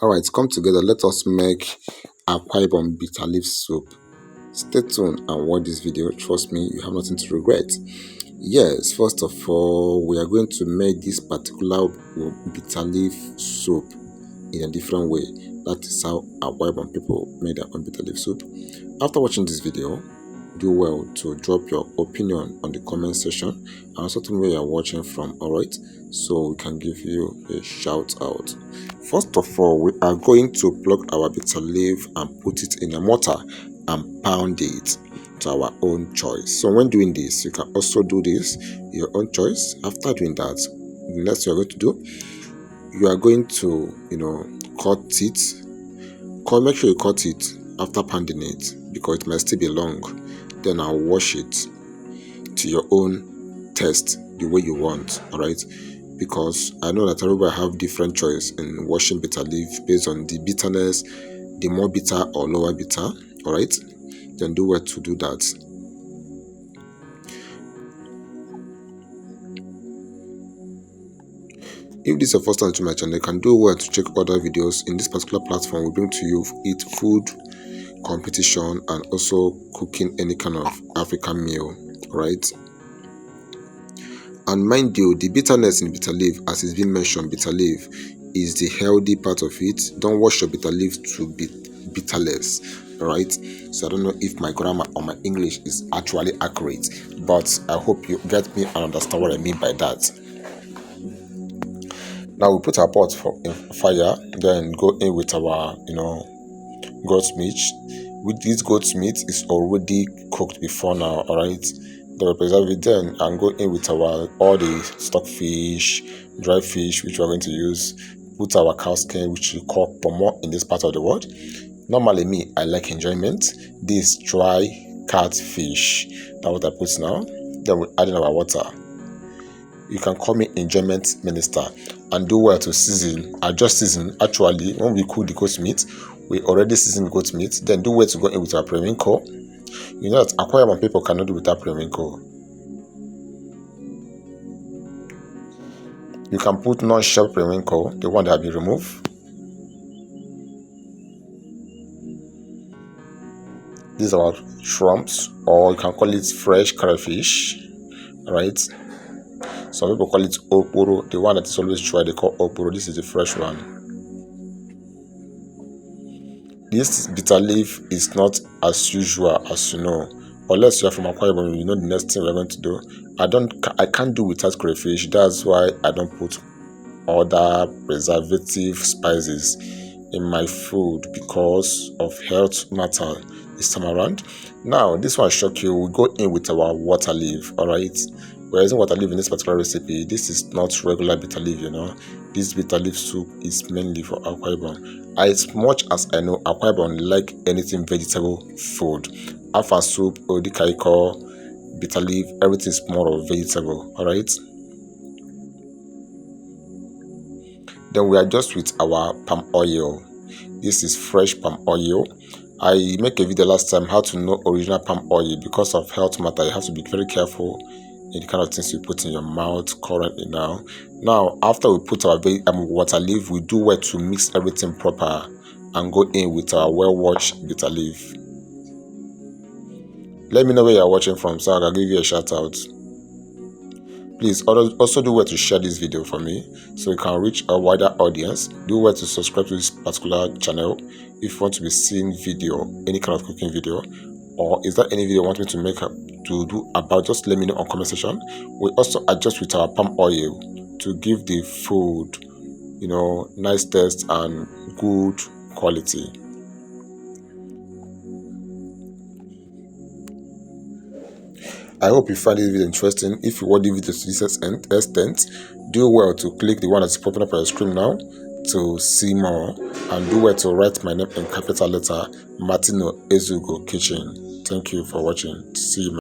Alright, come together. Let us make Afaibom bitter leaf soup. Stay tuned and watch this video. Trust me, you have nothing to regret. Yes, first of all, we are going to make this particular bitter leaf soup in a different way. That is how Afaibom people made their own bitter leaf soup. After watching this video, do well to drop your opinion on the comment section and also tell me where you are watching from, alright, so we can give you a shout out. First of all, we are going to pluck our bitter leaf and put it in a mortar and pound it to our own choice. So when doing this, you can also do this your own choice. After doing that, the next you are going to do, you are going to cut it. Make sure you cut it after pounding it because it might still be long. Then I'll wash it to your own taste, the way you want, alright? Because I know that everybody have different choice in washing bitter leaf based on the bitterness, the more bitter or lower bitter, alright? Then do well to do that. If this is your first time to my channel, you can do well to check other videos. In this particular platform, we bring to you eat food competition and also cooking any kind of African meal, right? And mind you, the bitterness in bitter leaf, as it's been mentioned, bitter leaf is the healthy part of it. Don't wash your bitter leaf to be bitterless, right? So I don't know if my grammar or my English is actually accurate, but I hope you get me and understand what I mean by that. Now we put our pot in fire, then go in with our goat's meat. With this goat's meat is already cooked before now, alright? Then we preserve it then and go in with all the stock fish, dry fish which we are going to use. Put our cow skin, which we call pomo in this part of the world. Normally me, I like enjoyment. This dry catfish. That's what I put now. Then we add in our water. You can call me enjoyment minister. And do well to season. Adjust season. Actually, when we cook the goat meat, we already season goat meat. Then do well to go in with our periwinkle. You know that Afaibom people cannot do without periwinkle. You can put non-shell periwinkle, the one that have been removed. These are our shrimps, or you can call it fresh crayfish. Alright. Some people call it oporo, the one that is always dry, they call oporo. This is the fresh one. This bitter leaf is not as usual as you know. Unless you are from Afaibom, you know the next thing we're going to do. I can't do without crayfish. That's why I don't put other preservative spices in my food because of health matter this time around. Now, this one shock you. We go in with our water leaf, alright? We're using water leaf in this particular recipe. This is not regular bitter leaf, This bitter leaf soup is mainly for Afaibom. As much as I know, Afaibom like anything vegetable food. Afa soup, odikaiko, bitter leaf, everything is more of vegetable, alright? Then we are just with our palm oil. This is fresh palm oil. I make a video last time how to know original palm oil. Because of health matter, you have to be very careful in the kind of things you put in your mouth currently now. Now, after we put our water leaf, we do well to mix everything proper and go in with our well-washed bitter leaf. Let me know where you are watching from so I can give you a shout out. Please also do well to share this video for me so you can reach a wider audience. Do well to subscribe to this particular channel if you want to be seeing video, any kind of cooking video, or is there any video you want me to make to do about, just let me know on comment section. We also adjust with our palm oil to give the food nice taste and good quality. I hope you find this video interesting. If you want the video to this extent, do well to click the one that's popping up on your screen now to see more, and do well to write my name in capital letter, Martino Ezugo Kitchen. Thank you for watching. See you.